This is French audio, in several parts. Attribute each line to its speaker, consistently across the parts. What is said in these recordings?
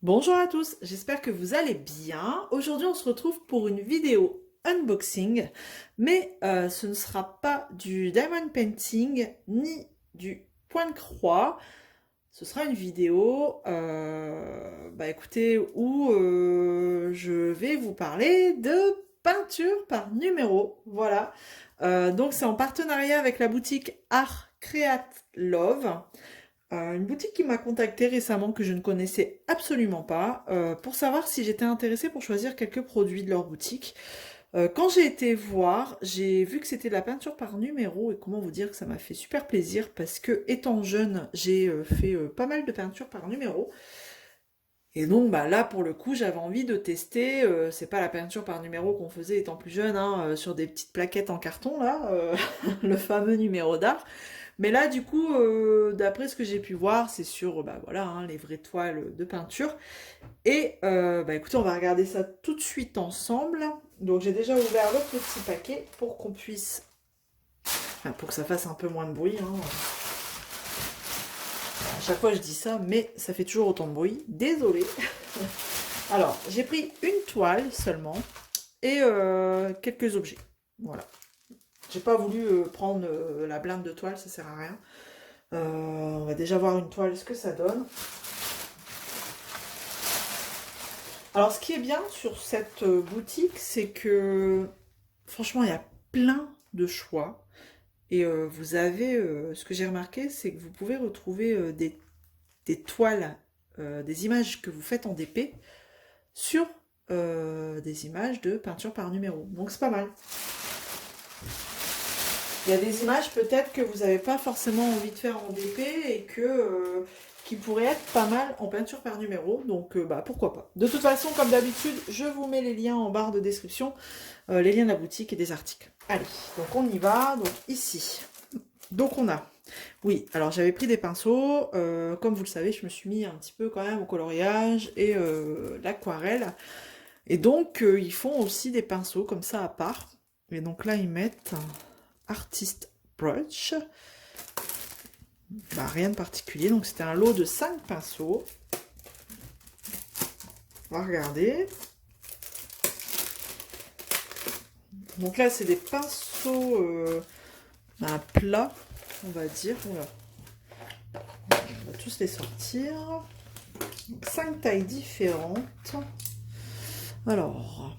Speaker 1: Bonjour à tous, j'espère que vous allez bien. Aujourd'hui, on se retrouve pour une vidéo unboxing, mais ce ne sera pas du diamond painting ni du point de croix. Ce sera une vidéo, écoutez, où je vais vous parler de peinture par numéro. Voilà. Donc, c'est en partenariat avec la boutique Art Create Love. Une boutique qui m'a contactée récemment que je ne connaissais absolument pas pour savoir si j'étais intéressée pour choisir quelques produits de leur boutique. Quand j'ai été voir, j'ai vu que c'était de la peinture par numéro et comment vous dire que ça m'a fait super plaisir parce que étant jeune, j'ai fait pas mal de peinture par numéro. Et donc là pour le coup j'avais envie de tester, c'est pas la peinture par numéro qu'on faisait étant plus jeune, hein, sur des petites plaquettes en carton là, le fameux numéro d'art. Mais là, du coup, d'après ce que j'ai pu voir, c'est sur voilà, hein, les vraies toiles de peinture. Et écoutez, on va regarder ça tout de suite ensemble. Donc j'ai déjà ouvert le petit paquet pour qu'on puisse... Enfin, pour que ça fasse un peu moins de bruit. Hein. À chaque fois je dis ça, mais ça fait toujours autant de bruit. Désolée. Alors, j'ai pris une toile seulement et quelques objets. Voilà. J'ai pas voulu prendre la blinde de toile, ça sert à rien. On va déjà voir une toile, ce que ça donne. Alors, ce qui est bien sur cette boutique, c'est que franchement, il y a plein de choix. Et vous avez, ce que j'ai remarqué, c'est que vous pouvez retrouver des toiles, des images que vous faites en DP sur des images de peinture par numéro. Donc, c'est pas mal. Il y a des images peut-être que vous n'avez pas forcément envie de faire en DP et que qui pourraient être pas mal en peinture par numéro. Donc pourquoi pas. De toute façon, comme d'habitude, je vous mets les liens en barre de description, les liens de la boutique et des articles. Allez, donc on y va. Donc ici. Donc on a. Oui, alors j'avais pris des pinceaux. Comme vous le savez, je me suis mis un petit peu quand même au coloriage et l'aquarelle. Et donc ils font aussi des pinceaux comme ça à part. Et donc là, ils mettent Artist Brush. Rien de particulier. Donc c'était un lot de 5 pinceaux. On va regarder. Donc là, c'est des pinceaux plats, on va dire. Voilà. On va tous les sortir. Donc, 5 tailles différentes. Alors,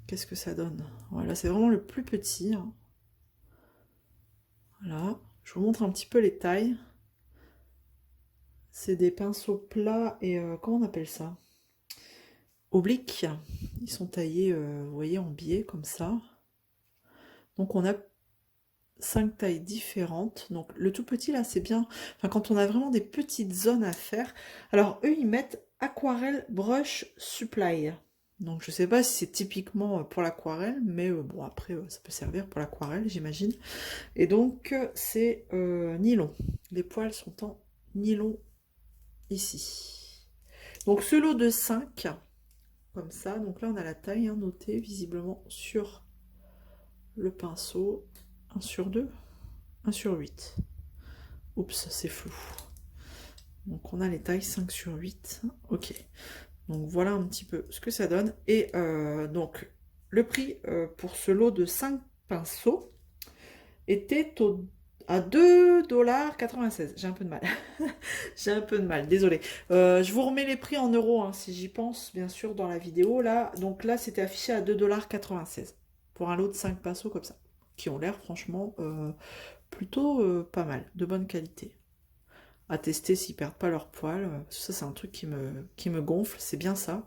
Speaker 1: qu'est-ce que ça donne? Voilà, c'est vraiment le plus petit. Voilà. Je vous montre un petit peu les tailles. C'est des pinceaux plats et comment on appelle ça? Obliques. Ils sont taillés, vous voyez, en biais comme ça. Donc on a 5 tailles différentes. Donc le tout petit là, c'est bien. Enfin, quand on a vraiment des petites zones à faire. Alors eux, ils mettent Aquarelle Brush Supply. Donc je sais pas si c'est typiquement pour l'aquarelle, mais bon après ça peut servir pour l'aquarelle, j'imagine. Et donc c'est nylon. Les poils sont en nylon ici. Donc ce lot de 5, comme ça. Donc là on a la taille notée visiblement sur le pinceau. 1 sur 2, 1 sur 8. Oups, c'est flou. Donc on a les tailles 5 sur 8. Ok. Donc voilà un petit peu ce que ça donne. Et donc le prix pour ce lot de 5 pinceaux était à 2,96 $. J'ai un peu de mal. J'ai un peu de mal, désolé. Je vous remets les prix en euros hein, si j'y pense, bien sûr, dans la vidéo. Là, donc là, c'était affiché à 2,96 $ pour un lot de 5 pinceaux comme ça, qui ont l'air franchement plutôt pas mal, de bonne qualité. À tester s'ils perdent pas leur poil. Ça, c'est un truc qui me gonfle, c'est bien ça.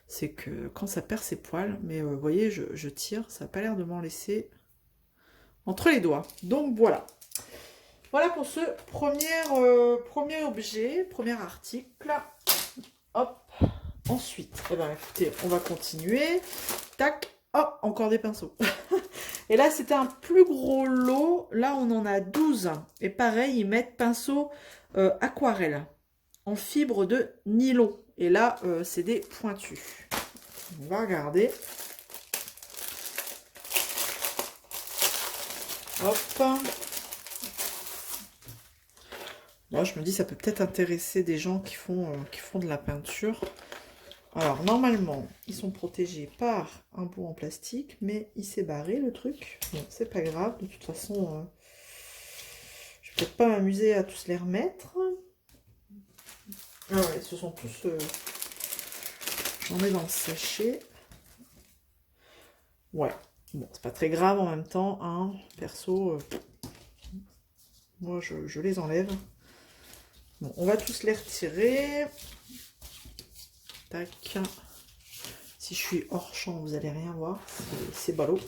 Speaker 1: C'est que quand ça perd ses poils, mais vous voyez, je tire, ça n'a pas l'air de m'en laisser entre les doigts. Donc voilà. Voilà pour ce premier objet, premier article. Hop. Ensuite, écoutez, on va continuer. Tac. Oh, encore des pinceaux. Et là, c'était un plus gros lot. Là, on en a 12. Et pareil, ils mettent pinceau aquarelle en fibre de nylon. Et là, c'est des pointus. On va regarder. Hop. Moi, je me dis, ça peut peut-être intéresser des gens qui font de la peinture. Alors, normalement, ils sont protégés par un bout en plastique, mais il s'est barré, le truc. Bon, c'est pas grave. De toute façon, je vais peut-être pas m'amuser à tous les remettre. Ah ouais, ce sont tous... J'en mets dans le sachet. Ouais. Bon, c'est pas très grave en même temps, hein. Perso, moi, je les enlève. Bon, on va tous les retirer. Tac. Si je suis hors champ, vous allez rien voir. C'est ballot.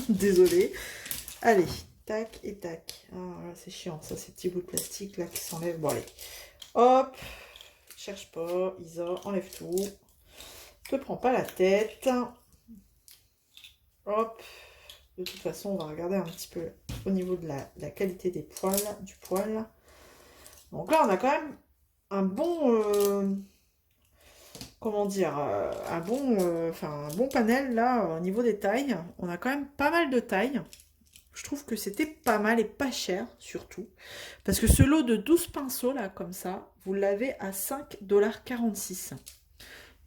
Speaker 1: Désolée. Allez, tac et tac. Ah, voilà, c'est chiant, ça, ces petits bouts de plastique là qui s'enlèvent. Bon, allez. Hop. Cherche pas, Isa, enlève tout. Te prends pas la tête. Hop. De toute façon, on va regarder un petit peu au niveau de la qualité des poils, du poil. Donc là, on a quand même un bon... comment dire, un bon panel là au niveau des tailles. On a quand même pas mal de tailles. Je trouve que c'était pas mal et pas cher surtout. Parce que ce lot de 12 pinceaux là, comme ça, vous l'avez à 5,46 $.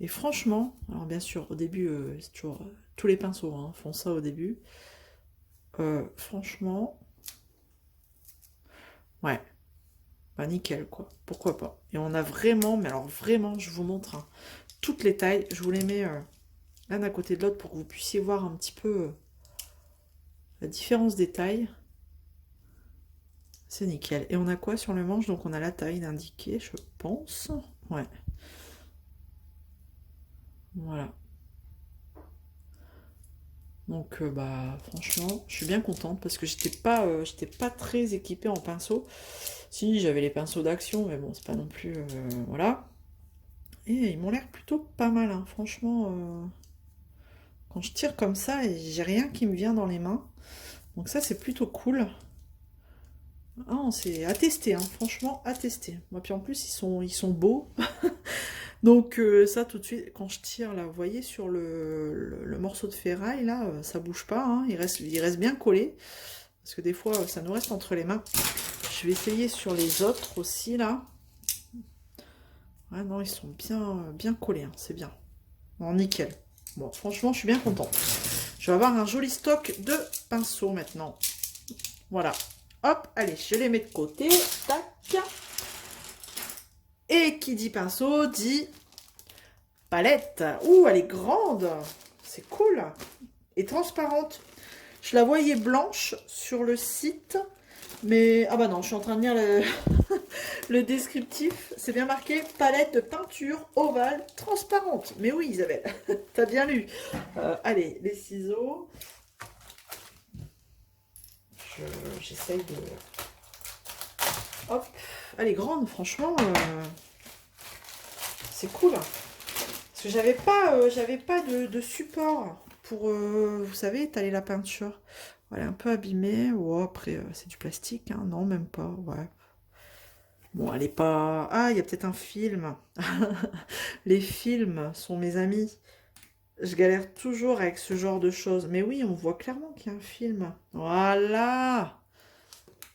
Speaker 1: Et franchement, alors bien sûr, au début, c'est toujours tous les pinceaux hein, font ça au début. Franchement, ouais, bah nickel quoi, pourquoi pas. Et on a vraiment, mais alors vraiment, je vous montre hein, toutes les tailles, je vous les mets l'un à côté de l'autre pour que vous puissiez voir un petit peu la différence des tailles. C'est nickel. Et on a quoi sur le manche? Donc on a la taille indiquée, je pense. Ouais. Voilà. Donc bah franchement, je suis bien contente parce que j'étais pas très équipée en pinceau. Si j'avais les pinceaux d'action, mais bon, c'est pas non plus voilà. Et ils m'ont l'air plutôt pas mal, hein. Franchement. Quand je tire comme ça, j'ai rien qui me vient dans les mains. Donc ça, c'est plutôt cool. Ah, c'est à tester, hein. Franchement, à tester. Moi, puis en plus, ils sont beaux. Donc ça, tout de suite, quand je tire, là, vous voyez, sur le morceau de ferraille, là, ça bouge pas, hein. Il reste bien collé. Parce que des fois, ça nous reste entre les mains. Je vais essayer sur les autres aussi, là. Ouais, non, ils sont bien collés, hein. C'est bien. Bon, nickel. Bon, franchement, je suis bien contente. Je vais avoir un joli stock de pinceaux maintenant. Voilà. Hop, allez, je les mets de côté. Tac. Et qui dit pinceau dit palette. Ouh, elle est grande. C'est cool. Et transparente. Je la voyais blanche sur le site. Mais, ah bah non, je suis en train de lire le descriptif. C'est bien marqué, palette de peinture ovale transparente. Mais oui, Isabelle, t'as bien lu. Allez, les ciseaux. J'essaye de... Hop, elle est grande, franchement. C'est cool. Parce que j'avais pas de support pour, vous savez, étaler la peinture. Elle est un peu abîmée. Oh, après, c'est du plastique, hein. Non, même pas. Ouais. Bon, elle est pas... Ah, il y a peut-être un film. Les films sont mes amis. Je galère toujours avec ce genre de choses. Mais oui, on voit clairement qu'il y a un film. Voilà.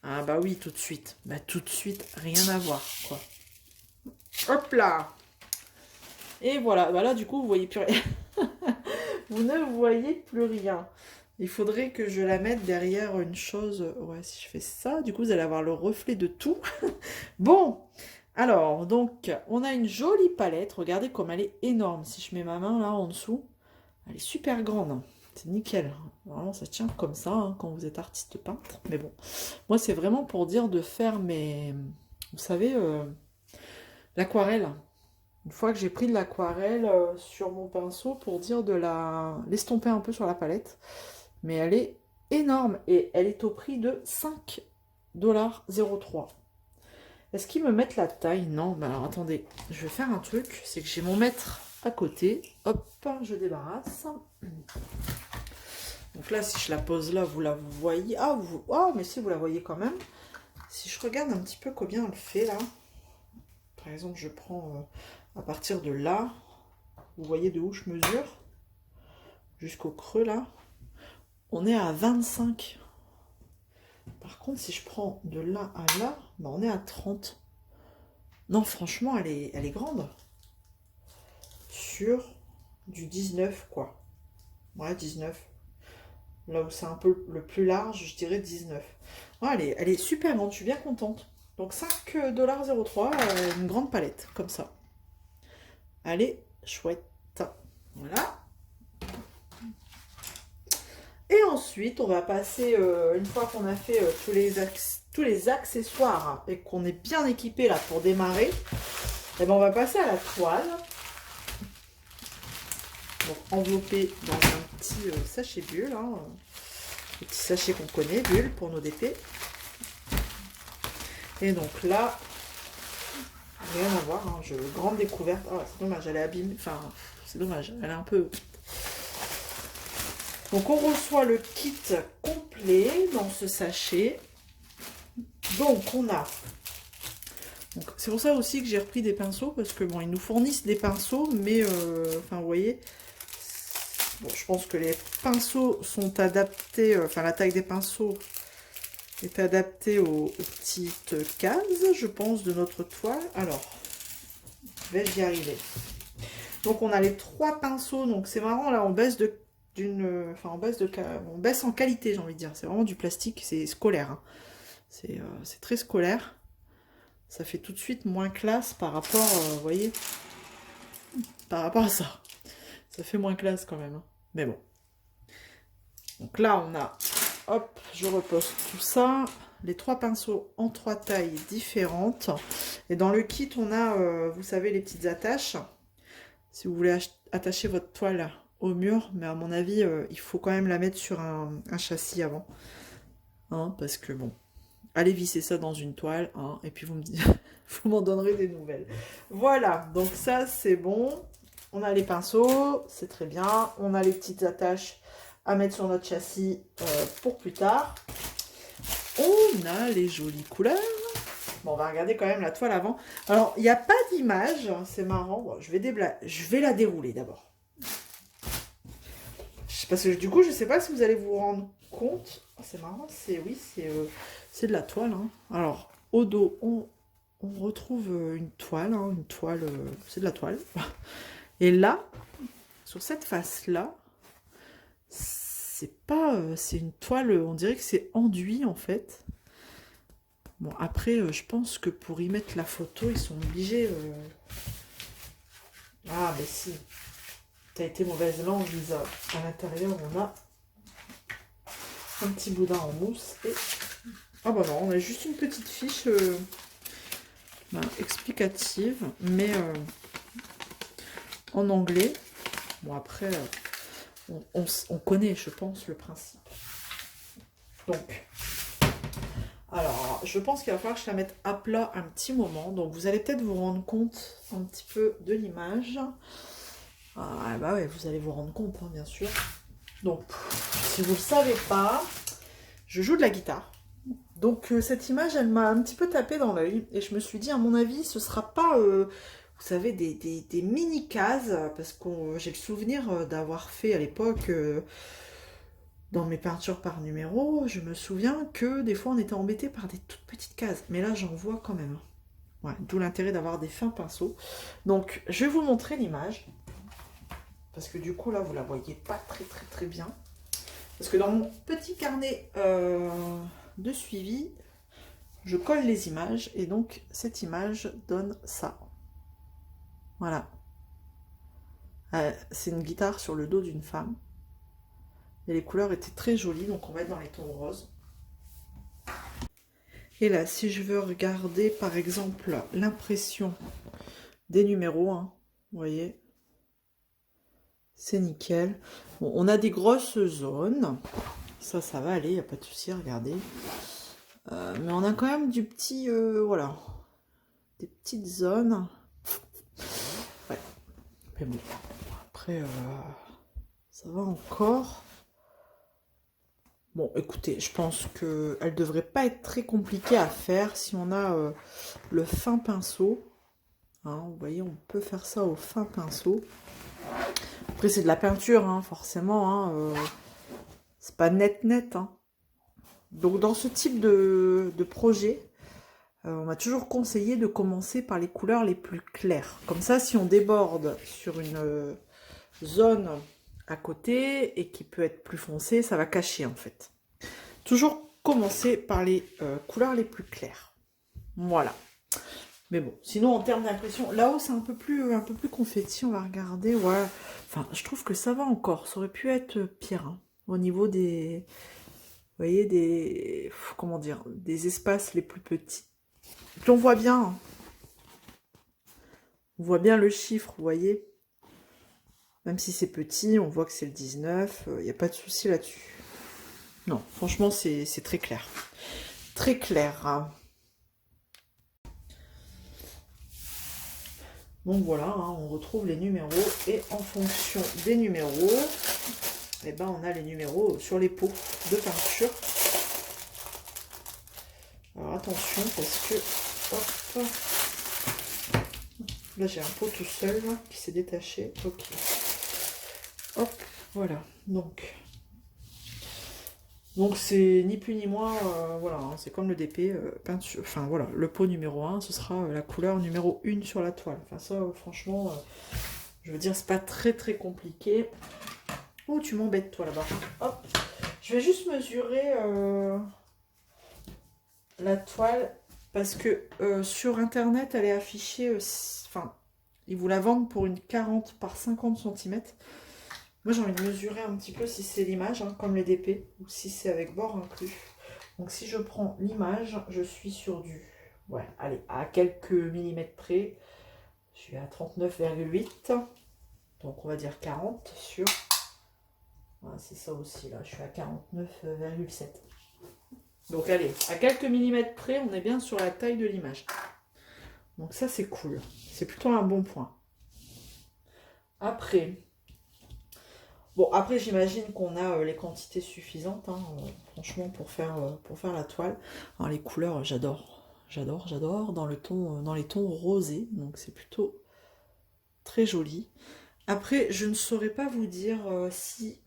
Speaker 1: Ah bah oui, tout de suite. Bah tout de suite, rien à voir, quoi. Hop là. Et voilà. Bah là, du coup, vous voyez plus rien. Vous ne voyez plus rien. Il faudrait que je la mette derrière une chose. Ouais, si je fais ça, du coup, vous allez avoir le reflet de tout. Bon, alors, donc, on a une jolie palette. Regardez comme elle est énorme. Si je mets ma main là en dessous, elle est super grande. C'est nickel. Vraiment, ça tient comme ça hein, quand vous êtes artiste peintre. Mais bon, moi, c'est vraiment pour dire de faire mes... Vous savez, l'aquarelle. Une fois que j'ai pris de l'aquarelle sur mon pinceau pour dire de l'estomper un peu sur la palette. Mais elle est énorme et elle est au prix de 5,03 $. Est-ce qu'ils me mettent la taille? Non, bah alors attendez, je vais faire un truc, c'est que j'ai mon mètre à côté. Hop, je débarrasse. Donc là, si je la pose là, vous la voyez. Ah, mais si, vous la voyez quand même. Si je regarde un petit peu combien elle fait là. Par exemple, je prends à partir de là. Vous voyez de où je mesure. Jusqu'au creux là. On est à 25. Par contre, si je prends de là à là, bah on est à 30. Non, franchement, elle est grande. Sur du 19, quoi. Ouais, 19. Là où c'est un peu le plus large, je dirais 19. Ouais, elle est super grande, je suis bien contente. Donc 5,03 $, une grande palette, comme ça. Elle est chouette. Voilà. Et ensuite, on va passer, une fois qu'on a fait tous les accessoires et qu'on est bien équipé là pour démarrer, et ben on va passer à la toile. Donc enveloppé dans un petit sachet bulle, hein, le petit sachet qu'on connaît, bulle pour nos DP. Et donc là, rien à voir, hein, grande découverte. Oh, c'est dommage, elle est abîmée. Enfin, c'est dommage, elle est un peu. Donc on reçoit le kit complet dans ce sachet. Donc on a. C'est pour ça aussi que j'ai repris des pinceaux, parce que bon, ils nous fournissent des pinceaux, mais enfin vous voyez. Bon, je pense que les pinceaux sont adaptés, enfin la taille des pinceaux est adaptée aux petites cases, je pense, de notre toile. Alors, vais-je y arriver? Donc on a les 3 pinceaux, donc c'est marrant, là on baisse on baisse en qualité, j'ai envie de dire. C'est vraiment du plastique, c'est scolaire, hein. C'est très scolaire. Ça fait tout de suite moins classe par rapport, vous voyez, par rapport à ça. Ça fait moins classe quand même, hein. Mais bon. Donc là on a, hop, je repose tout ça. Les 3 pinceaux en 3 tailles différentes. Et dans le kit, on a, vous savez, les petites attaches. Si vous voulez attacher votre toile au mur, mais à mon avis, il faut quand même la mettre sur un châssis avant. Hein, parce que bon, allez visser ça dans une toile, hein, et puis vous m'en donnerez des nouvelles. Voilà, donc ça c'est bon. On a les pinceaux, c'est très bien. On a les petites attaches à mettre sur notre châssis pour plus tard. On a les jolies couleurs. Bon, on va regarder quand même la toile avant. Alors, il n'y a pas d'image, c'est marrant. Bon, je vais la dérouler d'abord. Parce que du coup, je ne sais pas si vous allez vous rendre compte. Oh, c'est marrant, c'est de la toile, hein. Alors, au dos, on retrouve une toile, hein, c'est de la toile. Et là, sur cette face-là, c'est une toile, on dirait que c'est enduit en fait. Bon, après, je pense que pour y mettre la photo, ils sont obligés. Ah, mais si. T'as été mauvaise langue, Lisa. À l'intérieur, on a un petit boudin en mousse. Et... ah bah non, on a juste une petite fiche explicative, mais en anglais. Bon, après, on connaît, je pense, le principe. Donc, alors, je pense qu'il va falloir que je la mette à plat un petit moment. Donc, vous allez peut-être vous rendre compte un petit peu de l'image. Ah, bah ouais, vous allez vous rendre compte, hein, bien sûr. Donc, si vous ne le savez pas, je joue de la guitare. Donc, cette image, elle m'a un petit peu tapé dans l'œil. Et je me suis dit, à mon avis, ce ne sera pas, vous savez, des mini-cases. Parce que j'ai le souvenir d'avoir fait à l'époque... dans mes peintures par numéro, je me souviens que des fois on était embêté par des toutes petites cases. Mais là j'en vois quand même. Ouais, d'où l'intérêt d'avoir des fins pinceaux. Donc je vais vous montrer l'image. Parce que du coup là vous la voyez pas très bien. Parce que dans mon petit carnet de suivi, je colle les images. Et donc cette image donne ça. Voilà. C'est une guitare sur le dos d'une femme. Et les couleurs étaient très jolies, donc on va être dans les tons roses. Et là, si je veux regarder, par exemple, l'impression des numéros, hein, vous voyez, c'est nickel. Bon, on a des grosses zones. Ça va aller, il n'y a pas de souci, regardez. Mais on a quand même du petit, voilà, des petites zones. Ouais, mais bon, après, ça va encore. Bon, écoutez, je pense qu'elle ne devrait pas être très compliquée à faire si on a le fin pinceau. Hein, vous voyez, on peut faire ça au fin pinceau. Après, c'est de la peinture, hein, forcément. Hein, c'est pas net. Hein. Donc, dans ce type de projet, on m'a toujours conseillé de commencer par les couleurs les plus claires. Comme ça, si on déborde sur une zone à côté et qui peut être plus foncée, ça va cacher en fait. Toujours commencer par les couleurs les plus claires. Voilà. Mais bon, sinon en termes d'impression, là-haut c'est un peu plus confetti, on va regarder. Ouais. Enfin, je trouve que ça va encore. Ça aurait pu être pire hein, au niveau des, vous voyez, des, comment dire, des espaces les plus petits. Puis on voit bien, hein. On voit bien le chiffre, vous voyez. Même si c'est petit, on voit que c'est le 19. Il n'y a pas de souci là-dessus. Non, franchement, c'est très clair. Très clair. Hein. Donc voilà, hein, on retrouve les numéros. Et en fonction des numéros, eh ben, on a les numéros sur les pots de peinture. Alors attention, parce que... Hop, là, j'ai un pot tout seul là, qui s'est détaché. Ok. Hop, voilà. Donc c'est ni plus ni moins, voilà, hein, c'est comme le DP, peinture. Enfin voilà, le pot numéro 1, ce sera la couleur numéro 1 sur la toile. Enfin ça, franchement, je veux dire, c'est pas très très compliqué. Oh, tu m'embêtes toi là-bas. Hop, je vais juste mesurer la toile parce que sur internet, elle est affichée, enfin, ils vous la vendent pour une 40 par 50 cm. Moi, j'ai envie de mesurer un petit peu si c'est l'image, hein, comme les DP, ou si c'est avec bord inclus. Donc, si je prends l'image, je suis sur du... Ouais, allez, à quelques millimètres près. Je suis à 39,8. Donc, on va dire 40 sur... Ouais, c'est ça aussi, là. Je suis à 49,7. Donc, allez, à quelques millimètres près, on est bien sur la taille de l'image. Donc, ça, c'est cool. C'est plutôt un bon point. Après... Bon, après, j'imagine qu'on a les quantités suffisantes, hein, franchement, pour faire la toile. Alors, les couleurs, j'adore. J'adore. Dans les tons rosés, donc c'est plutôt très joli. Après, je ne saurais pas vous dire si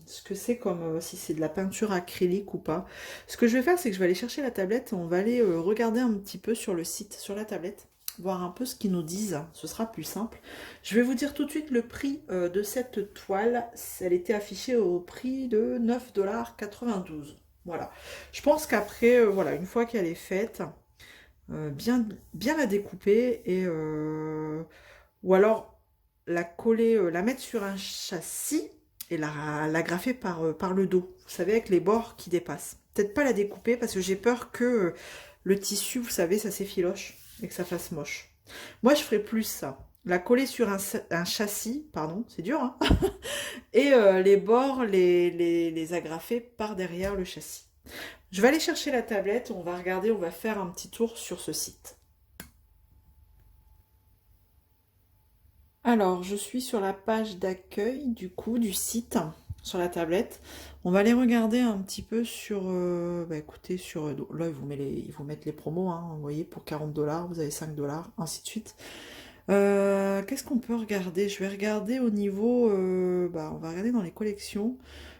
Speaker 1: ce que c'est comme si c'est de la peinture acrylique ou pas. Ce que je vais faire, c'est que je vais aller chercher la tablette. On va aller regarder un petit peu sur le site, sur la tablette. Voir un peu ce qu'ils nous disent, ce sera plus simple. Je vais vous dire tout de suite le prix de cette toile. Elle était affichée au prix de 9,92 $. Voilà. Je pense qu'après, voilà, une fois qu'elle est faite, bien la découper et ou alors la coller, la mettre sur un châssis et l'agrafer par le dos. Vous savez, avec les bords qui dépassent. Peut-être pas la découper parce que j'ai peur que le tissu, vous savez, ça s'effiloche et que ça fasse moche. Moi, je ferais plus ça. La coller sur un châssis, pardon, c'est dur, hein. Et les bords, les agrafer par derrière le châssis. Je vais aller chercher la tablette, on va regarder, on va faire un petit tour sur ce site. Alors, je suis sur la page d'accueil du coup du site sur la tablette. On va aller regarder un petit peu sur, écoutez, sur là ils vous mettent les promos, hein, vous voyez, pour 40 $, vous avez 5 $, ainsi de suite. Qu'est-ce qu'on peut regarder? Je vais regarder au niveau, on va regarder dans les collections.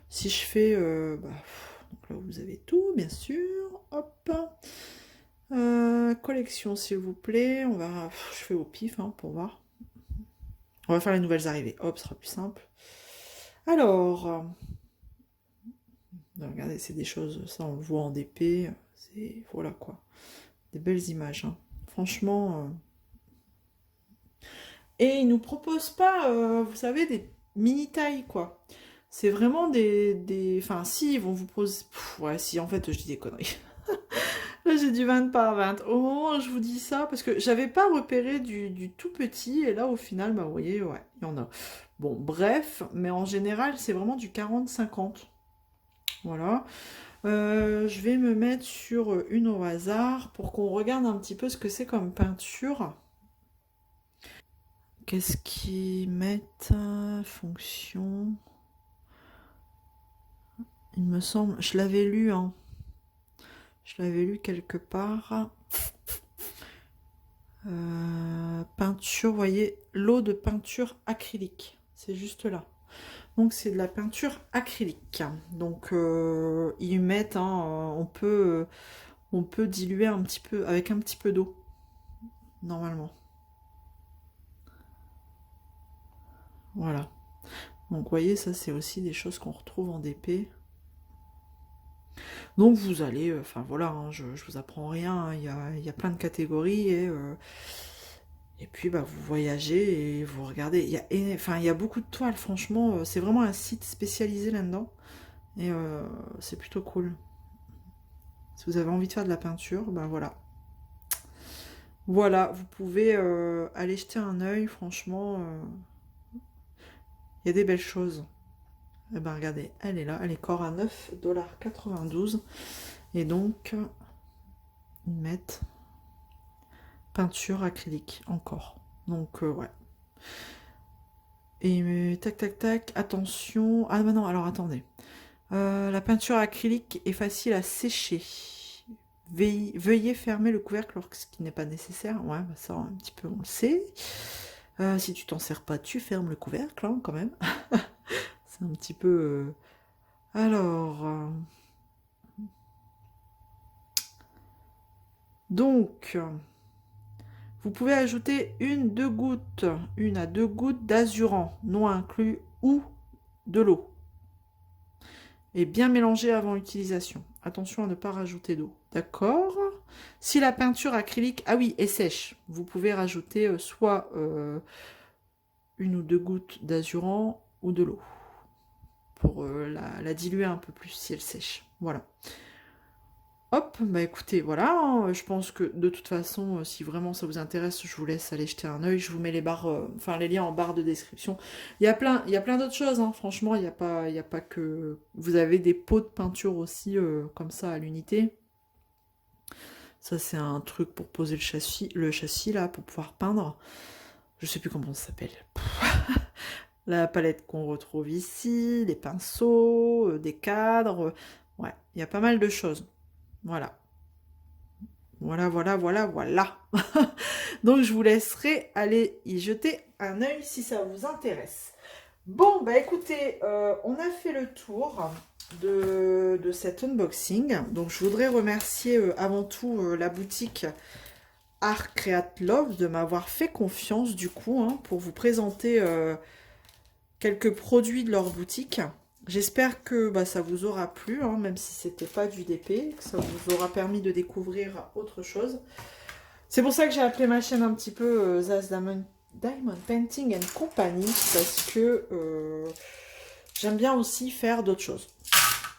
Speaker 1: Si je fais, donc là vous avez tout, bien sûr. Hop. Collection, s'il vous plaît. Je fais au pif hein, pour voir. On va faire les nouvelles arrivées. Hop, ce sera plus simple. Alors, regardez, c'est des choses, ça on le voit en DP. C'est, voilà quoi. Des belles images. Hein. Franchement. Et ils nous proposent pas, vous savez, des mini-tailles quoi. C'est vraiment Enfin, si, ils vont vous poser... ouais, si, en fait, je dis des conneries. Là, j'ai du 20 par 20. Au moment où je vous dis ça, parce que j'avais pas repéré du tout petit, et là, au final, bah, vous voyez, ouais, il y en a. Bon, bref, mais en général, c'est vraiment du 40-50. Voilà. Je vais me mettre sur une au hasard pour qu'on regarde un petit peu ce que c'est comme peinture. Qu'est-ce qu'ils mettent? Fonction. Il me semble, je l'avais lu, hein. Je l'avais lu quelque part. Peinture, vous voyez, lot de peinture acrylique. C'est juste là. Donc c'est de la peinture acrylique. Donc ils mettent, hein, on peut diluer un petit peu avec un petit peu d'eau, normalement. Voilà. Donc, vous voyez, ça, c'est aussi des choses qu'on retrouve en DP. Donc, vous allez... Enfin, voilà, hein, je vous apprends rien. Hein, il y a plein de catégories et puis, bah, vous voyagez et vous regardez. Il y a beaucoup de toiles, franchement. C'est vraiment un site spécialisé là-dedans. Et c'est plutôt cool. Si vous avez envie de faire de la peinture, ben voilà. Voilà, vous pouvez aller jeter un œil, franchement. Il y a des belles choses. Et ben regardez, elle est là, elle est corps à 9,92 $. Et donc, ils mettent peinture acrylique encore. Donc, ouais. Et tac, tac, tac, attention. Ah non, alors attendez. La peinture acrylique est facile à sécher. Veuillez fermer le couvercle lorsqu'il n'est pas nécessaire. Ouais, bah ça, un petit peu, on le sait. Si tu t'en sers pas, tu fermes le couvercle, hein, quand même. C'est un petit peu... Alors... Donc... Vous pouvez ajouter une à deux gouttes d'azurant, non inclus, ou de l'eau. Et bien mélanger avant utilisation. Attention à ne pas rajouter d'eau. D'accord. Si la peinture acrylique, ah oui, est sèche, vous pouvez rajouter soit une ou deux gouttes d'azurant ou de l'eau. Pour la diluer un peu plus si elle sèche. Voilà. Hop, bah écoutez, voilà, hein, je pense que de toute façon, si vraiment ça vous intéresse, je vous laisse aller jeter un œil, je vous mets les barres, enfin les liens en barre de description. Il y a plein d'autres choses, hein, franchement, il n'y a pas que... Vous avez des pots de peinture aussi, comme ça, à l'unité. Ça, c'est un truc pour poser le châssis, là, pour pouvoir peindre. Je sais plus comment ça s'appelle. La palette qu'on retrouve ici, les pinceaux, des cadres, ouais, il y a pas mal de choses. Voilà. Voilà. Donc, je vous laisserai aller y jeter un œil si ça vous intéresse. Bon, bah écoutez, on a fait le tour de cet unboxing. Donc, je voudrais remercier avant tout la boutique Art Create Love de m'avoir fait confiance, du coup, hein, pour vous présenter quelques produits de leur boutique. J'espère que bah, ça vous aura plu, hein, même si c'était pas du DP, que ça vous aura permis de découvrir autre chose. C'est pour ça que j'ai appelé ma chaîne un petit peu Zaz Diamond Painting and Company, parce que j'aime bien aussi faire d'autres choses.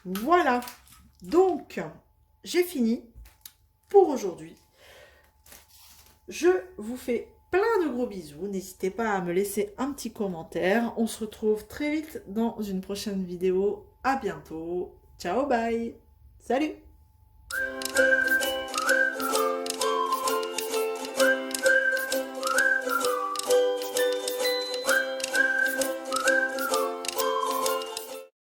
Speaker 1: Voilà, donc j'ai fini pour aujourd'hui. Je vous fais plein de gros bisous. N'hésitez pas à me laisser un petit commentaire. On se retrouve très vite dans une prochaine vidéo. À bientôt. Ciao, bye. Salut.